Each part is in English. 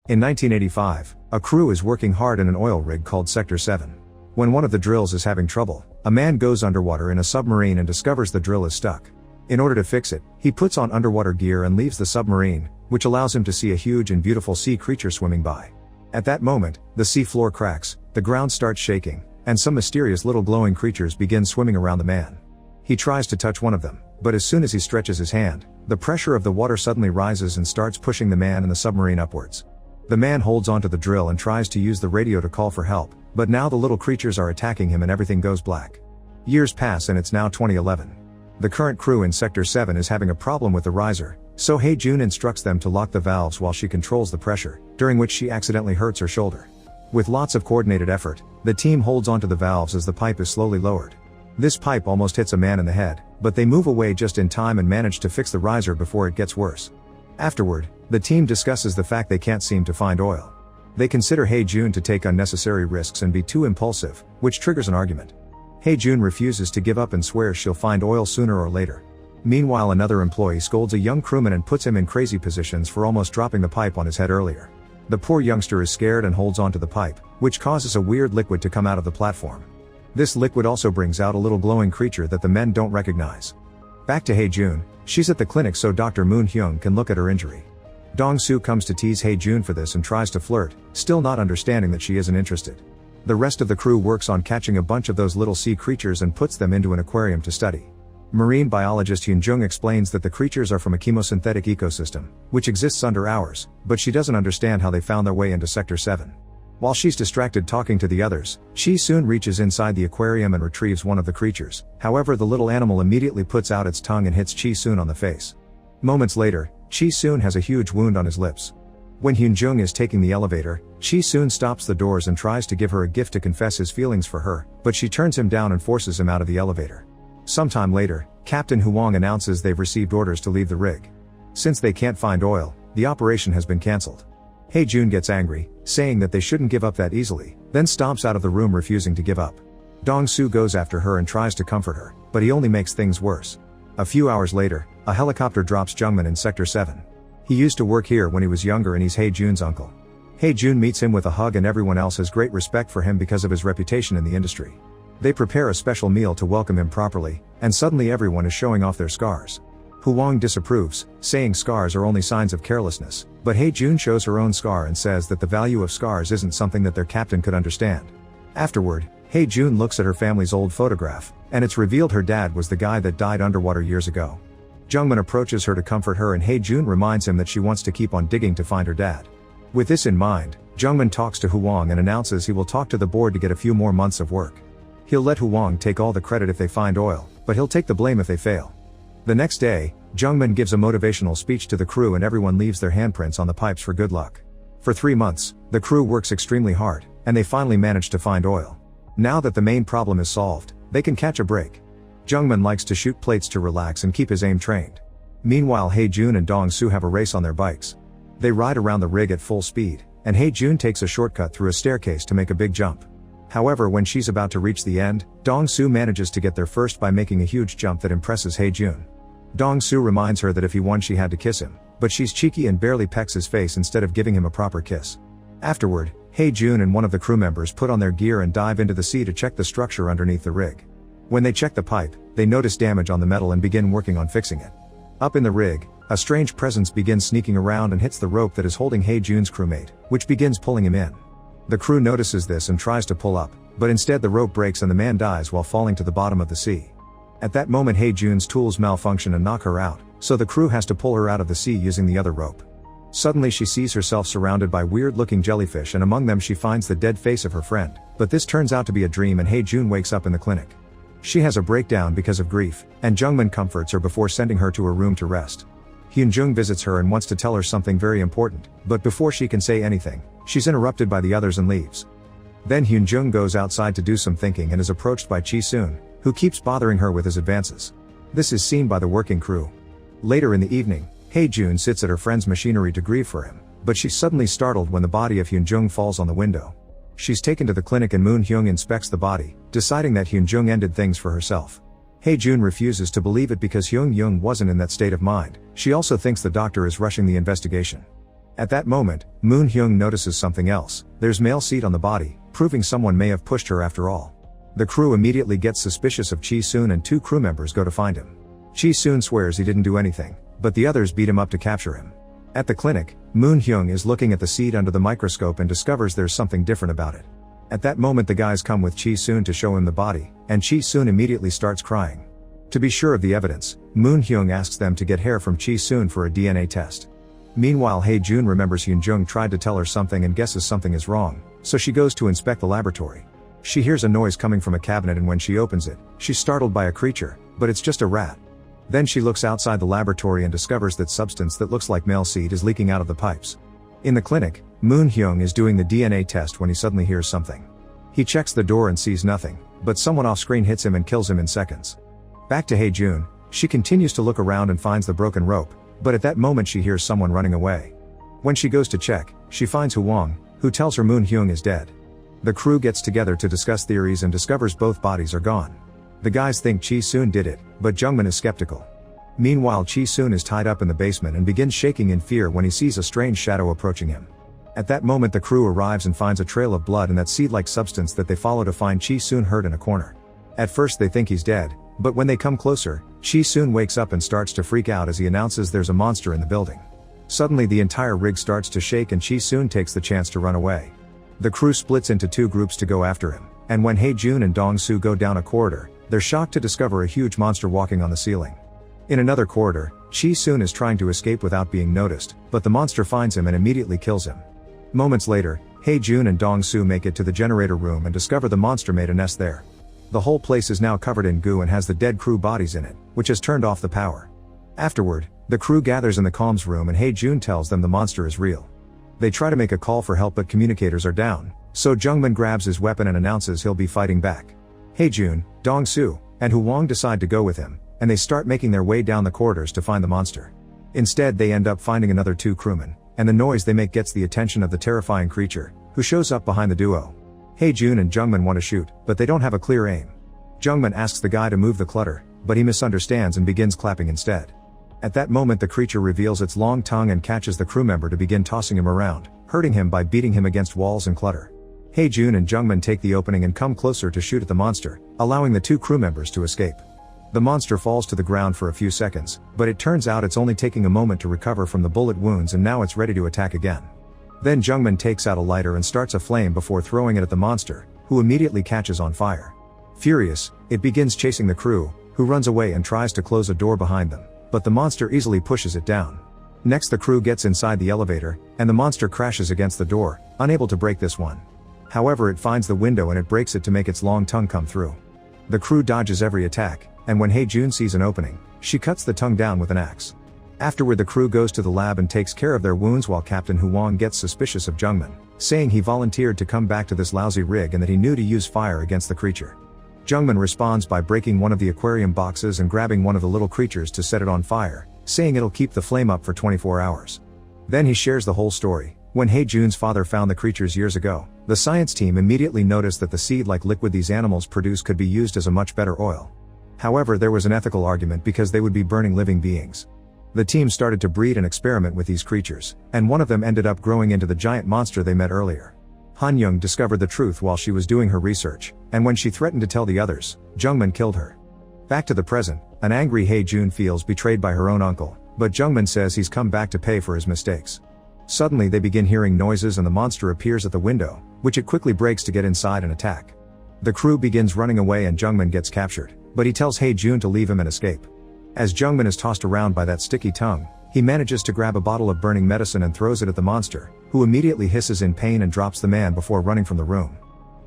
In 1985, a crew is working hard in an oil rig called Sector 7. When one of the drills is having trouble, a man goes underwater in a submarine and discovers the drill is stuck. In order to fix it, he puts on underwater gear and leaves the submarine, which allows him to see a huge and beautiful sea creature swimming by. At that moment, the sea floor cracks, the ground starts shaking, and some mysterious little glowing creatures begin swimming around the man. He tries to touch one of them, but as soon as he stretches his hand, the pressure of the water suddenly rises and starts pushing the man and the submarine upwards. The man holds onto the drill and tries to use the radio to call for help, but now the little creatures are attacking him and everything goes black. Years pass and it's now 2011. The current crew in Sector 7 is having a problem with the riser, so Hae-jun instructs them to lock the valves while she controls the pressure, during which she accidentally hurts her shoulder. With lots of coordinated effort, the team holds onto the valves as the pipe is slowly lowered. This pipe almost hits a man in the head, but they move away just in time and manage to fix the riser before it gets worse. Afterward, the team discusses the fact they can't seem to find oil. They consider Hae-jun to take unnecessary risks and be too impulsive, which triggers an argument. Hae-jun refuses to give up and swears she'll find oil sooner or later. Meanwhile, another employee scolds a young crewman and puts him in crazy positions for almost dropping the pipe on his head earlier. The poor youngster is scared and holds onto the pipe, which causes a weird liquid to come out of the platform. This liquid also brings out a little glowing creature that the men don't recognize. Back to Hae-jun, she's at the clinic so Dr. Moon-hyung can look at her injury. Dong-soo comes to tease Hae-jun for this and tries to flirt, still not understanding that she isn't interested. The rest of the crew works on catching a bunch of those little sea creatures and puts them into an aquarium to study. Marine biologist Hyun-jung explains that the creatures are from a chemosynthetic ecosystem, which exists under ours, but she doesn't understand how they found their way into Sector 7. While she's distracted talking to the others, she soon reaches inside the aquarium and retrieves one of the creatures. However, the little animal immediately puts out its tongue and hits Chi-soon on the face. Moments later, Chi-soon has a huge wound on his lips. When Hyun-jung is taking the elevator, Chi-soon stops the doors and tries to give her a gift to confess his feelings for her, but she turns him down and forces him out of the elevator. Sometime later, Captain Huang announces they've received orders to leave the rig. Since they can't find oil, the operation has been cancelled. Hae-jun gets angry, saying that they shouldn't give up that easily, then stomps out of the room refusing to give up. Dong-soo goes after her and tries to comfort her, but he only makes things worse. A few hours later, a helicopter drops Jungmin in Sector 7. He used to work here when he was younger and he's Hae-jun's uncle. Hae-jun meets him with a hug and everyone else has great respect for him because of his reputation in the industry. They prepare a special meal to welcome him properly, and suddenly everyone is showing off their scars. Huang disapproves, saying scars are only signs of carelessness, but Hae-jun shows her own scar and says that the value of scars isn't something that their captain could understand. Afterward, Hae-jun looks at her family's old photograph, and it's revealed her dad was the guy that died underwater years ago. Jungmin approaches her to comfort her and Hae-jun reminds him that she wants to keep on digging to find her dad. With this in mind, Jungmin talks to Huang and announces he will talk to the board to get a few more months of work. He'll let Huang take all the credit if they find oil, but he'll take the blame if they fail. The next day, Jungmin gives a motivational speech to the crew and everyone leaves their handprints on the pipes for good luck. For 3 months, the crew works extremely hard, and they finally manage to find oil. Now that the main problem is solved, they can catch a break. Jungmin likes to shoot plates to relax and keep his aim trained. Meanwhile, Hae-jun and Dong-soo have a race on their bikes. They ride around the rig at full speed, and Hae-jun takes a shortcut through a staircase to make a big jump. However, when she's about to reach the end, Dong-soo manages to get there first by making a huge jump that impresses Hae-jun. Dong-soo reminds her that if he won she had to kiss him, but she's cheeky and barely pecks his face instead of giving him a proper kiss. Afterward, Hae-jun and one of the crew members put on their gear and dive into the sea to check the structure underneath the rig. When they check the pipe, they notice damage on the metal and begin working on fixing it. Up in the rig, a strange presence begins sneaking around and hits the rope that is holding Hae-jun's crewmate, which begins pulling him in. The crew notices this and tries to pull up, but instead the rope breaks and the man dies while falling to the bottom of the sea. At that moment Hae-jun's tools malfunction and knock her out, so the crew has to pull her out of the sea using the other rope. Suddenly she sees herself surrounded by weird-looking jellyfish and among them she finds the dead face of her friend, but this turns out to be a dream and Hae-jun wakes up in the clinic. She has a breakdown because of grief, and Jungmin comforts her before sending her to her room to rest. Hyun-jung visits her and wants to tell her something very important, but before she can say anything, she's interrupted by the others and leaves. Then Hyun-jung goes outside to do some thinking and is approached by Chi-soon, who keeps bothering her with his advances. This is seen by the working crew. Later in the evening, Hae-jun sits at her friend's machinery to grieve for him, but she's suddenly startled when the body of Hyun-jung falls on the window. She's taken to the clinic and Moon-hyung inspects the body, deciding that Hyun-jung ended things for herself. Hae-jun refuses to believe it because Hyun-jung wasn't in that state of mind. She also thinks the doctor is rushing the investigation. At that moment, Moon Hyung notices something else. There's male seed on the body, proving someone may have pushed her after all. The crew immediately gets suspicious of Chi Soon and 2 crew members go to find him. Chi Soon swears he didn't do anything, but the others beat him up to capture him. At the clinic, Moon Hyung is looking at the seed under the microscope and discovers there's something different about it. At that moment the guys come with Chi Soon to show him the body, and Chi Soon immediately starts crying. To be sure of the evidence, Moon Hyung asks them to get hair from Chi Soon for a DNA test. Meanwhile Hae Jun remembers Hyun Jung tried to tell her something and guesses something is wrong, so she goes to inspect the laboratory. She hears a noise coming from a cabinet and when she opens it, she's startled by a creature, but it's just a rat. Then she looks outside the laboratory and discovers that substance that looks like male seed is leaking out of the pipes. In the clinic, Moon Hyung is doing the DNA test when he suddenly hears something. He checks the door and sees nothing, but someone off-screen hits him and kills him in seconds. Back to Hae Jun, she continues to look around and finds the broken rope, but at that moment she hears someone running away. When she goes to check, she finds Huang, who tells her Moon Hyung is dead. The crew gets together to discuss theories and discovers both bodies are gone. The guys think Chi Soon did it, but Jungmin is skeptical. Meanwhile Chi Soon is tied up in the basement and begins shaking in fear when he sees a strange shadow approaching him. At that moment the crew arrives and finds a trail of blood and that seed-like substance that they follow to find Chi Soon hurt in a corner. At first they think he's dead, but when they come closer, Chi Soon wakes up and starts to freak out as he announces there's a monster in the building. Suddenly the entire rig starts to shake and Chi Soon takes the chance to run away. The crew splits into 2 groups to go after him, and when Hae Jun and Dong Soo go down a corridor, they're shocked to discover a huge monster walking on the ceiling. In another corridor, Chi Soon is trying to escape without being noticed, but the monster finds him and immediately kills him. Moments later, Hae Jun and Dong Soo make it to the generator room and discover the monster made a nest there. The whole place is now covered in goo and has the dead crew bodies in it, which has turned off the power. Afterward, the crew gathers in the comms room and Hae Jun tells them the monster is real. They try to make a call for help but communicators are down, so Jungmin grabs his weapon and announces he'll be fighting back. Hae Jun, Dong Soo, and Huang decide to go with him, and they start making their way down the corridors to find the monster. Instead they end up finding another 2 crewmen, and the noise they make gets the attention of the terrifying creature, who shows up behind the duo. Hae Jun and Jungmin want to shoot, but they don't have a clear aim. Jungmin asks the guy to move the clutter, but he misunderstands and begins clapping instead. At that moment the creature reveals its long tongue and catches the crew member to begin tossing him around, hurting him by beating him against walls and clutter. Hae Jun and Jungmin take the opening and come closer to shoot at the monster, allowing the 2 crew members to escape. The monster falls to the ground for a few seconds, but it turns out it's only taking a moment to recover from the bullet wounds and now it's ready to attack again. Then Jungmin takes out a lighter and starts a flame before throwing it at the monster, who immediately catches on fire. Furious, it begins chasing the crew, who runs away and tries to close a door behind them, but the monster easily pushes it down. Next the crew gets inside the elevator, and the monster crashes against the door, unable to break this one. However it finds the window and it breaks it to make its long tongue come through. The crew dodges every attack, and when Hae Jun sees an opening, she cuts the tongue down with an axe. Afterward the crew goes to the lab and takes care of their wounds while Captain Huang gets suspicious of Jungmin, saying he volunteered to come back to this lousy rig and that he knew to use fire against the creature. Jungmin responds by breaking one of the aquarium boxes and grabbing one of the little creatures to set it on fire, saying it'll keep the flame up for 24 hours. Then he shares the whole story. When Hae Jun's father found the creatures years ago, the science team immediately noticed that the seed-like liquid these animals produce could be used as a much better oil. However, there was an ethical argument because they would be burning living beings. The team started to breed and experiment with these creatures, and one of them ended up growing into the giant monster they met earlier. Han Young discovered the truth while she was doing her research, and when she threatened to tell the others, Jungmin killed her. Back to the present, an angry Hae Jun feels betrayed by her own uncle, but Jungmin says he's come back to pay for his mistakes. Suddenly they begin hearing noises and the monster appears at the window, which it quickly breaks to get inside and attack. The crew begins running away and Jungmin gets captured, but he tells Hae Jun to leave him and escape. As Jungmin is tossed around by that sticky tongue, he manages to grab a bottle of burning medicine and throws it at the monster, who immediately hisses in pain and drops the man before running from the room.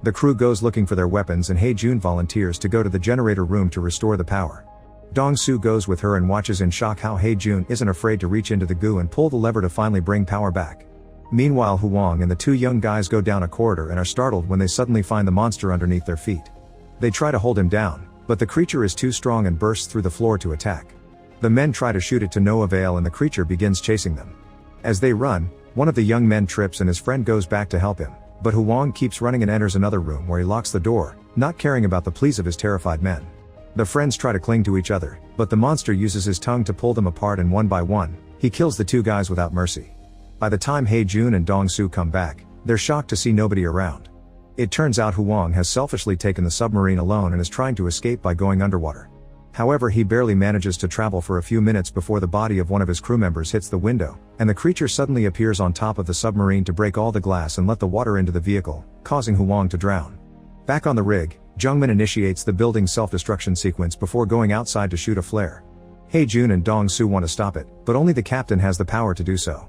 The crew goes looking for their weapons and Hae Jun volunteers to go to the generator room to restore the power. Dong Soo goes with her and watches in shock how Hae Jun isn't afraid to reach into the goo and pull the lever to finally bring power back. Meanwhile Huang and the 2 young guys go down a corridor and are startled when they suddenly find the monster underneath their feet. They try to hold him down, but the creature is too strong and bursts through the floor to attack. The men try to shoot it to no avail and the creature begins chasing them. As they run, one of the young men trips and his friend goes back to help him, but Huang keeps running and enters another room where he locks the door, not caring about the pleas of his terrified men. The friends try to cling to each other, but the monster uses his tongue to pull them apart and one by one, he kills the 2 guys without mercy. By the time Jun and Dong Su come back, they're shocked to see nobody around. It turns out Huang has selfishly taken the submarine alone and is trying to escape by going underwater. However, he barely manages to travel for a few minutes before the body of one of his crew members hits the window, and the creature suddenly appears on top of the submarine to break all the glass and let the water into the vehicle, causing Huang to drown. Back on the rig, Jungmin initiates the building's self-destruction sequence before going outside to shoot a flare. Jun and Dong Su want to stop it, but only the captain has the power to do so.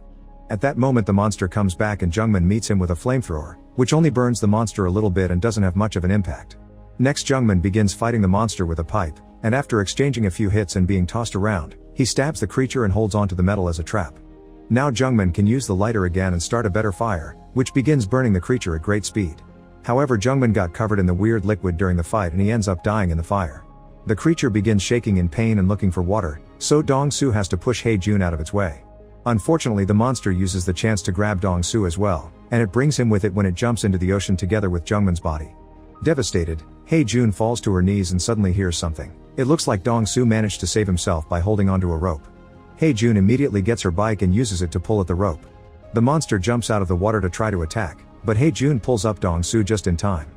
At that moment the monster comes back and Jungmin meets him with a flamethrower, which only burns the monster a little bit and doesn't have much of an impact. Next Jungmin begins fighting the monster with a pipe, and after exchanging a few hits and being tossed around, he stabs the creature and holds onto the metal as a trap. Now Jungmin can use the lighter again and start a better fire, which begins burning the creature at great speed. However, Jungmin got covered in the weird liquid during the fight and he ends up dying in the fire. The creature begins shaking in pain and looking for water, so Dong Su has to push Jun out of its way. Unfortunately, the monster uses the chance to grab Dong Su as well, and it brings him with it when it jumps into the ocean together with Jungmin's body. Devastated, Jun falls to her knees and suddenly hears something. It looks like Dong Su managed to save himself by holding onto a rope. Jun immediately gets her bike and uses it to pull at the rope. The monster jumps out of the water to try to attack, but Jun pulls up Dong Su just in time.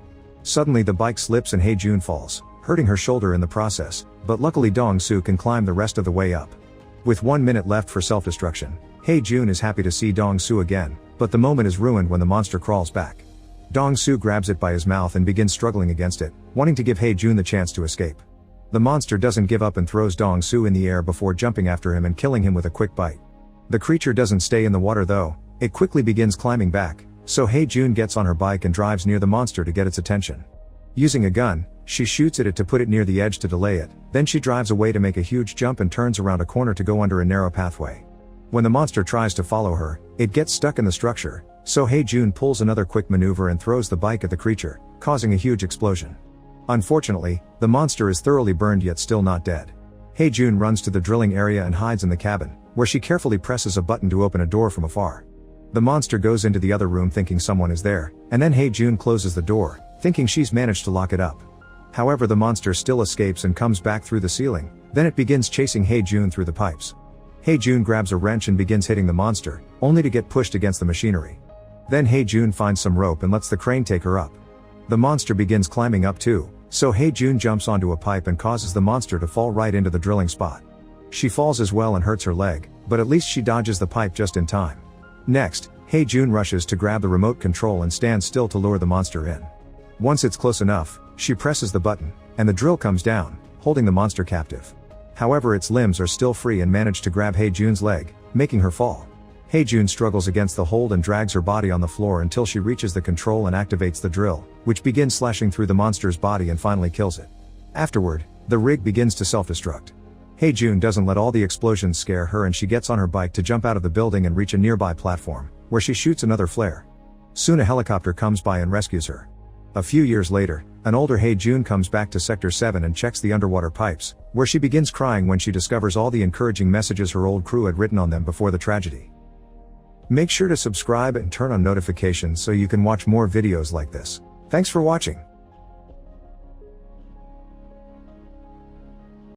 Suddenly the bike slips and Jun falls, hurting her shoulder in the process, but luckily Dong Su can climb the rest of the way up. With 1 minute left for self-destruction, Jun is happy to see Dong Su again, but the moment is ruined when the monster crawls back. Dong Su grabs it by his mouth and begins struggling against it, wanting to give Jun the chance to escape. The monster doesn't give up and throws Dong Su in the air before jumping after him and killing him with a quick bite. The creature doesn't stay in the water though, it quickly begins climbing back, so Jun gets on her bike and drives near the monster to get its attention. Using a gun, she shoots at it to put it near the edge to delay it, then she drives away to make a huge jump and turns around a corner to go under a narrow pathway. When the monster tries to follow her, it gets stuck in the structure, so Jun pulls another quick maneuver and throws the bike at the creature, causing a huge explosion. Unfortunately, the monster is thoroughly burned yet still not dead. Jun runs to the drilling area and hides in the cabin, where she carefully presses a button to open a door from afar. The monster goes into the other room thinking someone is there, and then Jun closes the door, thinking she's managed to lock it up. However, the monster still escapes and comes back through the ceiling, then it begins chasing Jun through the pipes. Jun grabs a wrench and begins hitting the monster, only to get pushed against the machinery. Then Jun finds some rope and lets the crane take her up. The monster begins climbing up too, so Jun jumps onto a pipe and causes the monster to fall right into the drilling spot. She falls as well and hurts her leg, but at least she dodges the pipe just in time. Next, Jun rushes to grab the remote control and stands still to lure the monster in. Once it's close enough, she presses the button, and the drill comes down, holding the monster captive. However, its limbs are still free and manage to grab Jun's leg, making her fall. Jun struggles against the hold and drags her body on the floor until she reaches the control and activates the drill, which begins slashing through the monster's body and finally kills it. Afterward, the rig begins to self-destruct. Jun doesn't let all the explosions scare her and she gets on her bike to jump out of the building and reach a nearby platform, where she shoots another flare. Soon a helicopter comes by and rescues her. A few years later, an older Jun comes back to Sector 7 and checks the underwater pipes, where she begins crying when she discovers all the encouraging messages her old crew had written on them before the tragedy. Make sure to subscribe and turn on notifications so you can watch more videos like this. Thanks for watching.